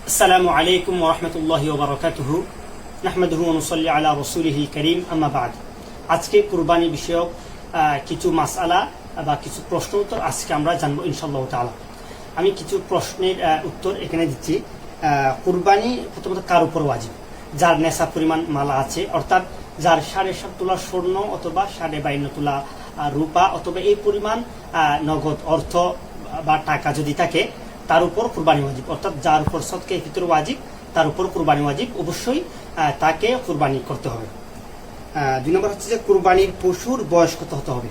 আসসালামু আলাইকুম ওয়া রাহমাতুল্লাহি ওয়া বারাকাতুহু নাহমাদুহু ওয়া নুসাল্লি আলা রাসূলিহিল কারীম আম্মা বা'দ। আজকে কুরবানি বিষয়ক কিছু মাসআলা বা কিছু প্রশ্ন উত্তর আজকে আমরা জানবো ইনশাআল্লাহ তাআলা। আমি কিছু প্রশ্নের উত্তর এখানে দিচ্ছি। কুরবানি প্রথমত কার উপর ওয়াজিব? যার নেশাব পরিমাণ মালা আছে, অর্থাৎ যার 7.5 তোলা স্বর্ণ অথবা 52.5 তোলা রূপা অথবা এই পরিমাণ নগদ অর্থ বা টাকা যদি থাকে, তার উপর কুরবানি ওয়াজিব। অর্থাৎ যার উপর সদকায়ে ফিতর ওয়াজিব তার উপর কুরবানি ওয়াজিব, অবশ্যই তাকে কুরবানি করতে হবে। 2 নম্বর হচ্ছে যে কুরবানির পশুর বয়স কত হতে হবে?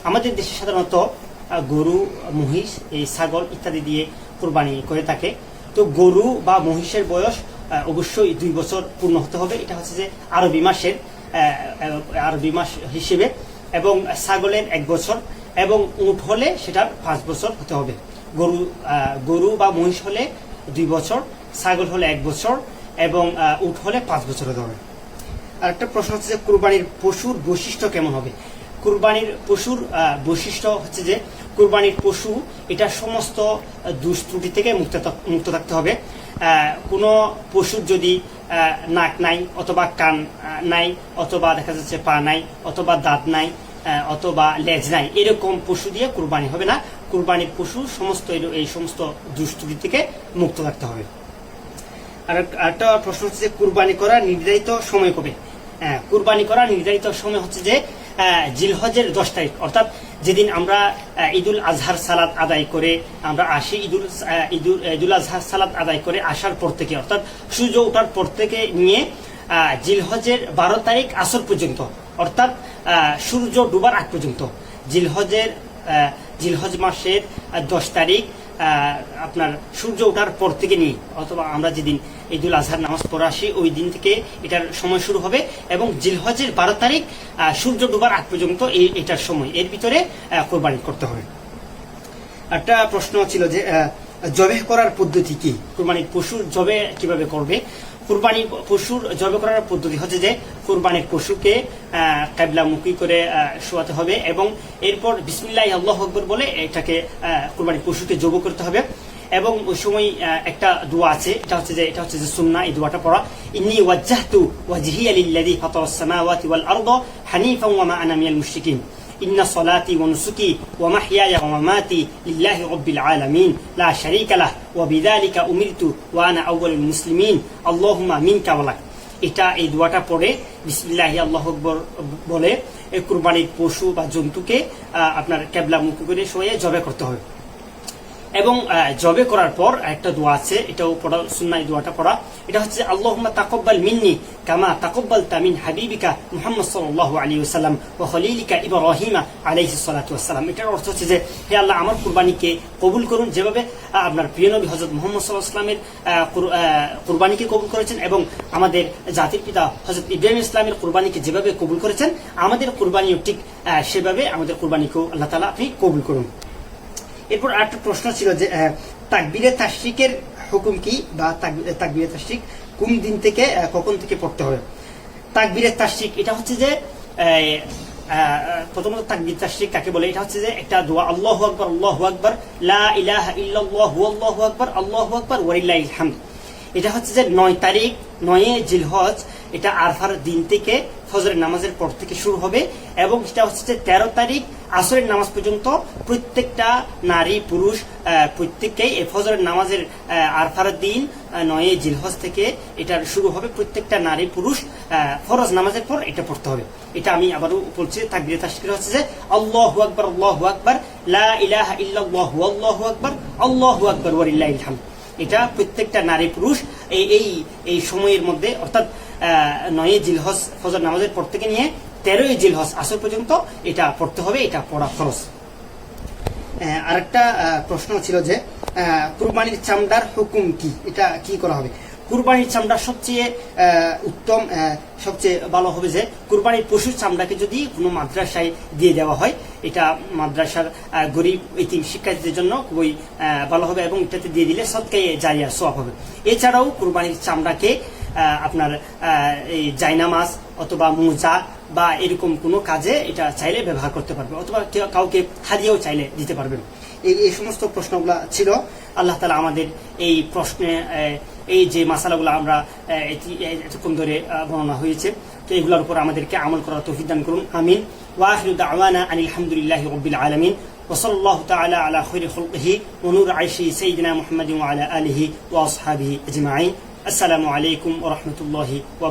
আমাদের দেশে সাধারণত গরু, মহিষ, এই ছাগল ইত্যাদি দিয়ে কুরবানি করে থাকে। তো গরু বা মহিষের বয়স অবশ্যই 2 বছর পূর্ণ হতে হবে, এটা হচ্ছে যে আরবি মাস হিসেবে, এবং ছাগলের 1 বছর, এবং উট হলে সেটার 5 বছর হতে হবে। গরু বা মহিষ হলে 2 বছর, ছাগল হলে 1 বছর, এবং উট হলে 5 বছর হতে হবে। আর একটা প্রশ্ন হচ্ছে যে কুরবানির পশুর বৈশিষ্ট্য কেমন হবে? কুরবানির পশুর বৈশিষ্ট্য হচ্ছে যে কুরবানির পশু এটা সমস্ত দোষ ত্রুটি থেকে মুক্ত থাকতে হবে। কোনো পশুর যদি নাক নাই, অথবা কান নাই, অথবা দেখা যাচ্ছে পা নাই, অথবা দাঁত নাই, অথবা লেজ নাই, এরকম পশু দিয়ে কুরবানি হবে না। কুরবানির পশু এই সমস্ত দোষ ত্রুটি থেকে মুক্ত থাকতে হবে। আর একটা প্রশ্ন হচ্ছে যে কুরবানি করার নির্ধারিত সময় কবে? কুরবানি করার নির্ধারিত সময় হচ্ছে যে জিলহজের 10 তারিখ, অর্থাৎ যেদিন আমরা ঈদুল আজহার সালাত আদায় করে আমরা আসি, ঈদুল আজহার সালাত আদায় করে আসার পর থেকে, অর্থাৎ সূর্য ওঠার পর থেকে নিয়ে জিলহজের 12 তারিখ আসর পর্যন্ত, অর্থাৎ সূর্য ডুবার আগ পর্যন্ত, জিলহজ মাসের 10 তারিখ আপনার সূর্য ওঠার পর থেকে নিয়ে, অথবা আমরা যেদিন ঈদুল আজহার নামাজ পড়ে আসি ওই দিন থেকে এটার সময় শুরু হবে, এবং জিলহজের 12 তারিখ সূর্য ডুবার আগ পর্যন্ত এটার সময়, এর ভিতরে কোরবানি করতে হবে। একটা প্রশ্ন ছিল যে জবেহ করার পদ্ধতি কি? কুরবানির পশুর জবে কিভাবে করবে? কুরবানির পশুর জবে করার পদ্ধতি হচ্ছে যে কুরবানির পশুকে কিবলামুখী করে শোয়াতে হবে, এবং এরপর বিসমিল্লাহি আল্লাহু আকবার বলে এটাকে কুরবানির পশুকে জব করতে হবে। এবং ওই সময় একটা দোয়া আছে, এটা হচ্ছে যে সুন্নাহ, এই দোয়াটা পড়া, ইন্নী ওয়াজ্জাহতু ওয়াজহিয়া লিল্লাযী ফাতারাস সামাওয়াতি ওয়াল আরদা হানিফান ওয়া মা আনা মিনাল মুশরিকিন ইন্না সলাতি ওয়া নুসুকি ওয়া মাহইয়ায়া ওয়া মামাতি লিল্লাহি রাব্বিল আলামিন লা শারীকা লাহ ওয়া বিযালিকা উমিরতু ওয়া আনা আউয়ালুল মুসলিমিন আল্লাহুম্মা মিনকা ওয়া লাক। এই দোয়াটা পড়ে বিসমিল্লাহি আল্লাহু আকবার বলে এই কুরবানির পশু বা জন্তুকে আপনার কিবলামুখী করে শুয়ে জবে করতে হবে। এবং জবে করার পর একটা দোয়া আছে, এটাও পড়া সুন্নাহ, দোয়াটা পড়া, এটা হচ্ছে আল্লাহুম্মা তাকাব্বাল মিন্নি কামা তাকাব্বালতা মিন হাবিবিকা মুহাম্মদ সাল্লাল্লাহু আলাইহি ওয়াসাল্লাম ওয়া খলিলিকা ইব্রাহিম আলাইহিস সালাতু ওয়াসসালাম। এটার অর্থ হচ্ছে যে হে আল্লাহ, আমার কুরবানিকে কবুল করুন যেভাবে আপনার প্রিয় নবী হযরত মুহাম্মদ সাল্লাল্লাহু আলাইহি ওয়াসাল্লামের কুরবানিকে কবুল করেছেন, এবং আমাদের জাতির পিতা হযরত ইব্রাহিম ইসলামের কুরবানিকে যেভাবে কবুল করেছেন, আমাদের কুরবানিও ঠিক সেভাবে আমাদের কুরবানিকেও আল্লাহ তাআলা আপনি কবুল করুন। এরপর আরেকটা প্রশ্ন ছিল যে তাকবীরে তাশরিকের হুকুম কি, বা তাকবীরে তাশরিক কোন দিন থেকে কখন থেকে পড়তে হবে? তাকবীরে তাশরিক এটা হচ্ছে যে প্রথমত তাকবীর তাশরিক কাকে বলে? এটা হচ্ছে যে একটা দোয়া, আল্লাহু আকবার আল্লাহু আকবার লা ইলাহা ইল্লাল্লাহু আল্লাহু আকবার আল্লাহু আকবার ওয়া লিল্লাহিল হামদ। এটা হচ্ছে যে 9 তারিখ 9 জিলহজ, এটা আরফার দিন থেকে ফজরের নামাজের পর থেকে শুরু হবে, এবং সেটা হচ্ছে যে 13 তারিখ আসরের নামাজ পর্যন্ত প্রত্যেকটা নারী পুরুষ প্রত্যেককেই এই ফজরের নামাজের আরফার দিন 9 জিলহজ থেকে এটা শুরু হবে, প্রত্যেকটা নারী পুরুষ ফরজ নামাজের পর এটা পড়তে হবে। এটা আমি আবারও বলছি, তাকবীরে তাশরিক হচ্ছে যে আল্লাহু আকবার লা ইলাহা ইল্লাল্লাহু আল্লাহু আকবার ওয়া লিল্লাহিল হামদ। এটা প্রত্যেকটা নারী পুরুষ এই সময়ের মধ্যে, অর্থাৎ 9 জিলহজ ফজর নামাজের পর থেকে নিয়ে 13 জিলহজ আসর পর্যন্ত এটা পড়তে হবে, এটা পড়া ফরজ। আরেকটা প্রশ্ন ছিল যে কুরবানির চামড়ার হুকুম কি, এটা কি করা হবে? কুরবানির চামড়া সবচেয়ে উত্তম, সবচেয়ে ভালো হবে যে কুরবানির পশুর চামড়াকে যদি কোনো মাদ্রাসায় দিয়ে দেওয়া হয়, এটা মাদ্রাসার গরিব এতিম শিক্ষার্থীদের জন্য খুবই ভালো হবে, এবং এটাতে দিয়ে দিলে সদকায়ে জারিয়া সওয়াব হবে। এছাড়াও কুরবানির চামড়াকে আপনার এই জায়নামাজ অথবা মোজা বা এরকম কোনো কাজে এটা চাইলে ব্যবহার করতে পারবে, অথবা কাউকে হাদিয়াও চাইলে দিতে পারবেন। এই সমস্ত প্রশ্নগুলো ছিল। আল্লাহ তাআলা আমাদের এই প্রশ্নে এই যে মাসালাগুলো আমরা এতক্ষণ ধরে বর্ণনা হয়েছে, তো এগুলোর উপর আমাদেরকে আমল করার তৌফিক দান করুন, আমিন। ওয়া আখিরু দাওয়ানা আনিল হামদুলিল্লাহি রাব্বিল আলামিন ওয়া সাল্লাল্লাহু তাআলা আলা খায়রি খালকিহি ওয়া নূর আইশি সাইয়্যিদিনা মুহাম্মাদিন ওয়া আলা আলিহি ওয়া আসহাবিহি আজমাইন। আসসালামু আলাইকুম ওয়া রাহমাতুল্লাহি ওয়া